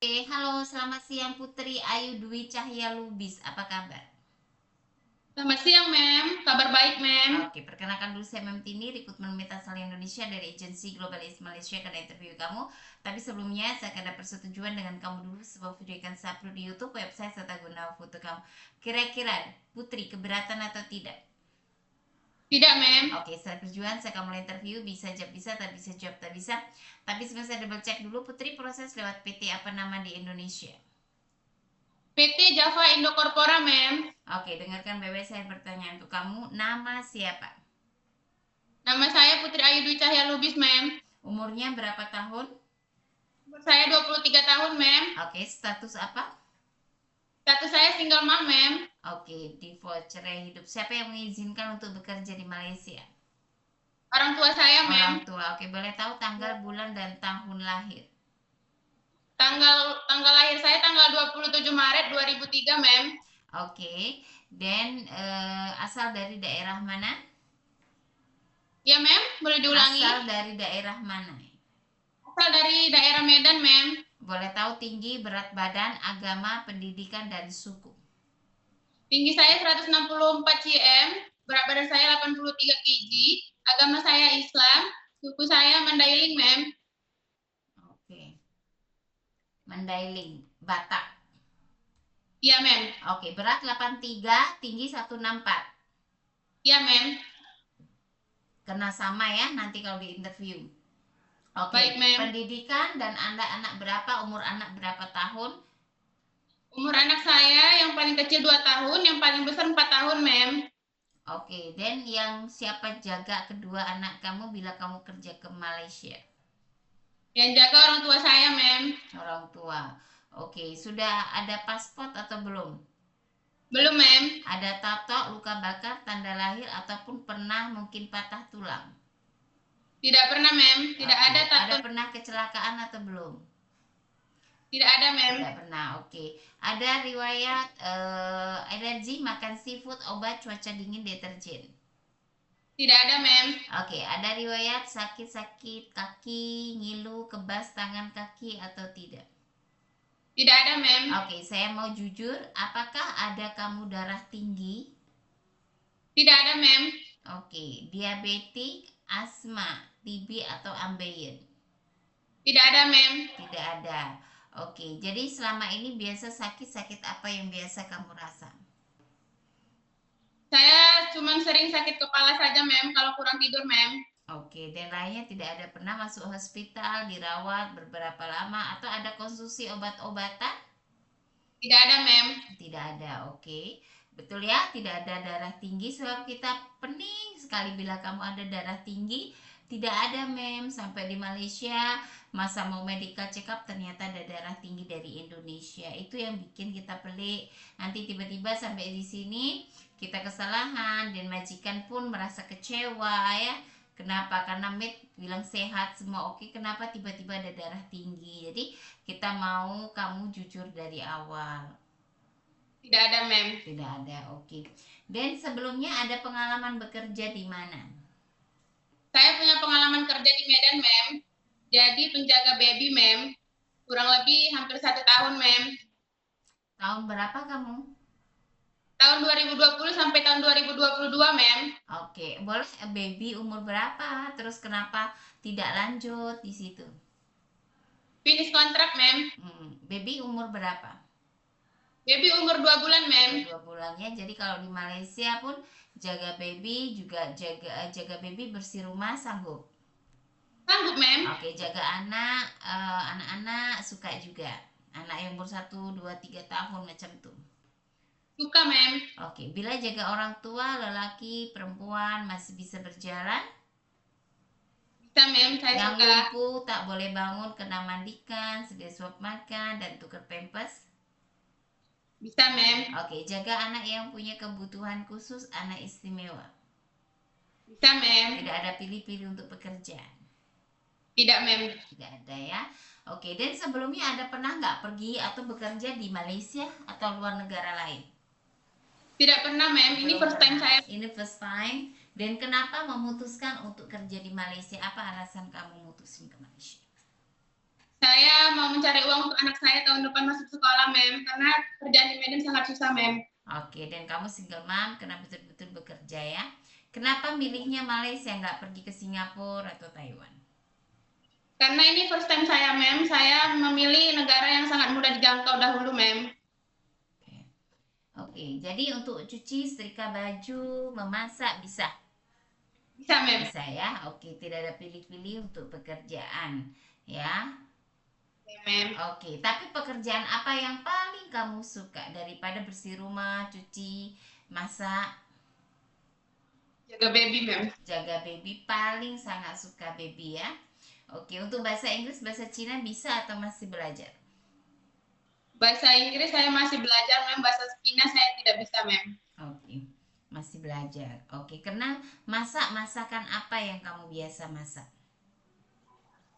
Halo, selamat siang Putri Ayu Dwi Cahya Lubis. Apa kabar? Selamat siang, Mem. Kabar baik, Mem. Oke, perkenalkan dulu saya Mem Tini, rekrutmen Meta Asal Indonesia dari agensi Globalis Malaysia karena interview kamu. Tapi sebelumnya saya akan ada persetujuan dengan kamu dulu sebuah video yang saya upload di YouTube website serta guna foto kamu. Kira-kira Putri keberatan atau tidak? Tidak, Mem. Oke, setelah perjuangan saya akan mulai interview. Bisa jawab bisa, tak bisa jawab tak bisa. Tapi sebelum saya double check dulu, Putri proses lewat PT apa nama di Indonesia? PT Java Indo Corpora, Mem. Oke, dengarkan baik-baik saya pertanyaan untuk kamu. Nama siapa? Nama saya Putri Ayu Dwi Cahya Lubis, Mem. Umurnya berapa tahun? Umur saya 23 tahun, Mem. Oke, status apa? Status saya single mom, Mem. Oke, divorce, cerai hidup. Siapa yang mengizinkan untuk bekerja di Malaysia? Orang tua saya, Mem. Orang tua. Oke, boleh tahu tanggal, bulan, dan tahun lahir? Tanggal lahir saya tanggal 27 Maret 2003, Mem. Oke, dan asal dari daerah mana? Ya, Mem. Boleh diulangi? Asal dari daerah mana? Asal dari daerah Medan, Mem. Boleh tahu tinggi, berat badan, agama, pendidikan, dan suku? Tinggi saya 164 cm, berat badan saya 83 kg, agama saya Islam, suku saya Mandailing, Mem. Oke. Mandailing, Batak. Iya, Mem. Oke, berat 83, tinggi 164. Iya, Mem. Kena sama ya nanti kalau di interview. Oke, Baik, Mem. pendidikan dan anak-anak berapa, umur anak berapa tahun? Umur anak saya yang paling kecil 2 tahun, yang paling besar 4 tahun, Mem. Oke, dan yang siapa jaga kedua anak kamu bila kamu kerja ke Malaysia? Yang jaga orang tua saya, Mem. Orang tua. Oke, sudah ada paspor atau belum? Belum, Mem. Ada tato, luka bakar, tanda lahir, ataupun pernah mungkin patah tulang? Tidak pernah, Mem. Tidak Oke, ada tato. ada pernah kecelakaan atau belum? Tidak ada, Mem. Tidak pernah, oke. Ada riwayat alergi makan seafood, obat, cuaca dingin, deterjen? Tidak ada, Mem. Oke, ada riwayat sakit-sakit kaki, ngilu, kebas tangan kaki atau tidak? Tidak ada, Mem. Oke, saya mau jujur, apakah ada kamu darah tinggi? Tidak ada, Mem. Oke, diabetik, asma, TB atau ambeien? Tidak ada, Mem. Tidak ada. Oke, jadi selama ini biasa sakit-sakit apa yang biasa kamu rasa? Saya cuma sering sakit kepala saja, Mem, kalau kurang tidur, Mem. Oke, dan lainnya tidak ada pernah masuk hospital, dirawat beberapa lama, atau ada konsumsi obat-obatan? Tidak ada, Mem. Tidak ada, oke. Betul ya, tidak ada darah tinggi sebab kita pening sekali bila kamu ada darah tinggi. Tidak ada, Mem. Sampai di Malaysia, masa mau medical check up ternyata ada darah tinggi dari Indonesia. Itu yang bikin kita pelik. Nanti tiba-tiba sampai di sini kita kesalahan dan majikan pun merasa kecewa ya. Kenapa? Karena med bilang sehat semua oke, kenapa tiba-tiba ada darah tinggi? Jadi kita mau kamu jujur dari awal. Tidak ada, Mem. Tidak ada, oke. Dan sebelumnya ada pengalaman bekerja di mana? Saya punya pengalaman kerja di Medan, Mem. Jadi penjaga baby, Mem. Kurang lebih hampir 1 tahun, Mem. Tahun berapa kamu? Tahun 2020 sampai tahun 2022, Mem. Oke, boleh baby umur berapa? Terus kenapa tidak lanjut di situ? Finish kontrak, Mem. Baby umur berapa? Baby umur 2 bulan, Mem. 2 bulannya. Jadi kalau di Malaysia pun jaga baby juga jaga baby bersih rumah sanggup? Sanggup, Mem. Oke, jaga anak, anak-anak suka juga? Anak yang umur 1, 2, 3 tahun macam tuh? Suka, Mem. Oke, bila jaga orang tua, lelaki, perempuan masih bisa berjalan? Bisa, Mem. Saya Yang suka. lumpuh, tak boleh bangun, kena mandikan, sedia suap makan, dan tukar pampers? Bisa, Mem. Oke, jaga anak yang punya kebutuhan khusus, anak istimewa? Bisa, Mem. Tidak ada pilih-pilih untuk pekerjaan? Tidak, Mem. Tidak ada ya. Oke, dan sebelumnya ada pernah nggak pergi atau bekerja di Malaysia atau luar negara lain? Tidak pernah, Mem. Ini first time saya. Ini first time. Dan kenapa memutuskan untuk kerja di Malaysia? Apa alasan kamu memutuskan ke Malaysia? Saya mau mencari uang untuk anak saya tahun sangat susah, Mem. Oke, dan kamu single mom karena betul-betul bekerja ya. Kenapa milihnya Malaysia, nggak pergi ke Singapura atau Taiwan? Karena ini first time saya, Mem. Saya memilih negara yang sangat mudah dijangkau dahulu, Mem. Oke. Oke, jadi untuk cuci, setrika baju, memasak bisa? Bisa, Mem. Bisa ya. Oke, tidak ada pilih-pilih untuk pekerjaan ya. Oke, Mem. Oke, tapi pekerjaan apa yang paling kamu suka daripada bersih rumah, cuci, masak? Jaga baby, Mem. Jaga baby, paling sangat suka baby ya. Oke, untuk bahasa Inggris, bahasa Cina bisa atau masih belajar? Bahasa Inggris saya masih belajar, Mem. Bahasa Cina saya tidak bisa, Mem. Oke, masih belajar. Oke, karena masakan apa yang kamu biasa masak?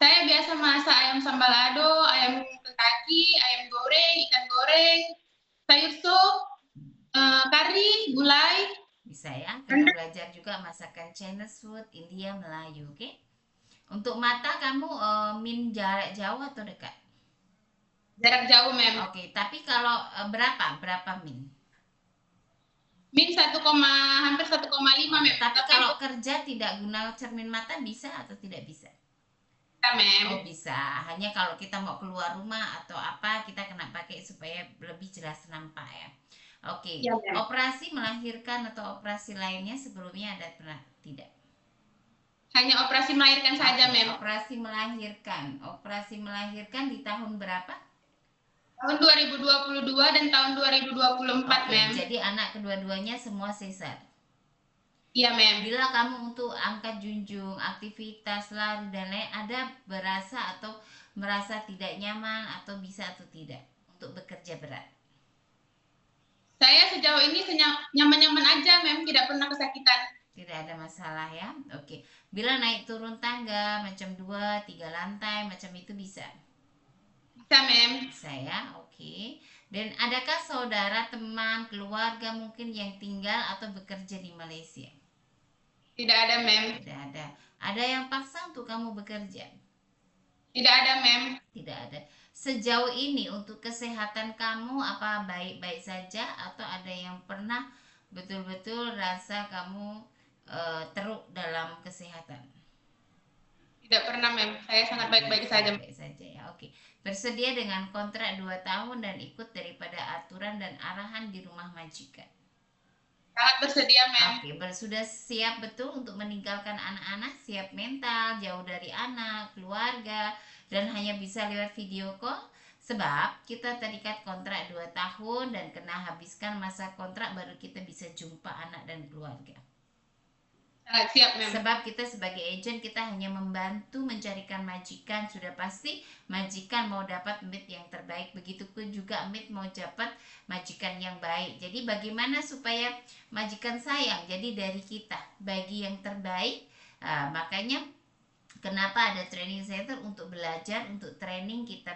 Saya biasa masak ayam sambal lado, ayam kaki, ayam goreng, ikan goreng, sayur sup, kari, gulai. Bisa ya, karena belajar juga masakan Chinese food, India, Melayu, oke? Untuk mata kamu min jarak jauh atau dekat? Jarak jauh, Mem. Oke, tapi kalau berapa min? Min hampir 1,5, Mem. Tapi kalau kerja tidak guna cermin mata bisa atau tidak bisa? Bisa, Mem. Oh bisa, hanya kalau kita mau keluar rumah atau apa kita kena pakai supaya lebih jelas nampak ya. Oke, Ya, Mem. operasi melahirkan atau operasi lainnya sebelumnya ada pernah tidak? Hanya operasi melahirkan saja, Mem. Operasi melahirkan di tahun berapa? Tahun 2022 dan tahun 2024, Mem. Jadi anak kedua-duanya semua sesar. Iya, Mem. Bila kamu untuk angkat junjung, aktivitas lari dan lain, ada berasa atau merasa tidak nyaman atau bisa atau tidak untuk bekerja berat? Saya sejauh ini nyaman-nyaman aja, Mem. Tidak pernah kesakitan. Tidak ada masalah ya. Oke. Bila naik turun tangga macam 2-3 lantai macam itu bisa? Bisa, Mem. Bisa ya. Oke. Dan adakah saudara, teman, keluarga mungkin yang tinggal atau bekerja di Malaysia? Tidak ada, Mem. Tidak ada. Ada yang paksa untuk kamu bekerja? Tidak ada, Mem. Tidak ada. Sejauh ini untuk kesehatan kamu apa baik-baik saja atau ada yang pernah betul-betul rasa kamu teruk dalam kesehatan? Tidak pernah, Mem. Saya sangat baik-baik saja. Baik saja ya. Oke. Bersedia dengan kontrak 2 tahun dan ikut daripada aturan dan arahan di rumah majikan? Sangat bersedia, Mem. Oke, sudah siap betul untuk meninggalkan anak-anak, siap mental, jauh dari anak, keluarga, dan hanya bisa lewat video call? Sebab kita terikat kontrak 2 tahun dan kena habiskan masa kontrak baru kita bisa jumpa anak dan keluarga. Sangat siap, Mem. Sebab kita sebagai agent kita hanya membantu mencarikan majikan, sudah pasti majikan mau dapat mate yang terbaik, begitupun juga mate mau dapat majikan yang baik. Jadi bagaimana supaya majikan sayang? Jadi dari kita bagi yang terbaik. Makanya kenapa ada training center untuk belajar, untuk training kita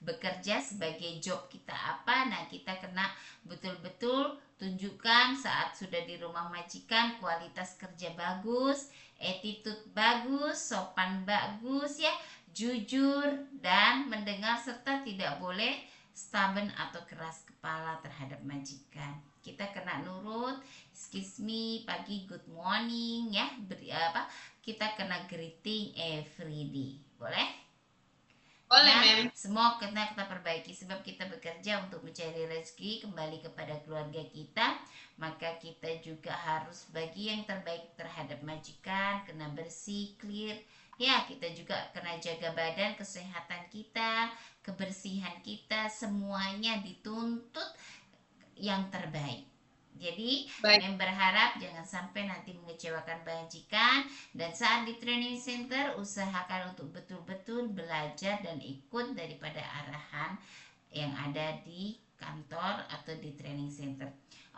bekerja sebagai job kita apa. Nah kita kena betul-betul tunjukkan saat sudah di rumah majikan kualitas kerja bagus, attitude bagus, sopan bagus ya, jujur dan mendengar serta tidak boleh stubborn atau keras kepala terhadap majikan. Kita kena nurut, excuse me, pagi, good morning ya, kita kena greeting every day. Boleh? Boleh, Mem. Semua kita perbaiki sebab kita bekerja untuk mencari rezeki kembali kepada keluarga kita, maka kita juga harus bagi yang terbaik terhadap majikan, kena bersih, clear. Ya, kita juga kena jaga badan, kesehatan kita, kebersihan kita, semuanya dituntut yang terbaik. Jadi, Mem berharap jangan sampai nanti mengecewakan majikan, dan saat di training center usahakan untuk betul-betul belajar dan ikut daripada arahan yang ada di kantor atau di training center.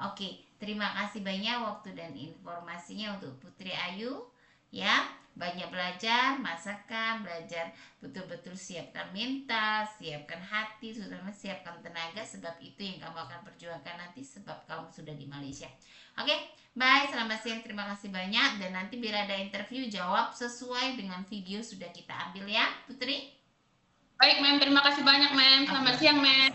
Oke, terima kasih banyak waktu dan informasinya untuk Putri Ayu ya. Banyak belajar, masakan, belajar betul-betul siapkan mental, siapkan hati, terutama siapkan tenaga, sebab itu yang kamu akan perjuangkan nanti sebab kamu sudah di Malaysia. Oke, bye, selamat siang, terima kasih banyak, dan nanti bila ada interview jawab sesuai dengan video sudah kita ambil ya, Putri. Baik, Mem, terima kasih banyak, Mem. Selamat siang, Mem.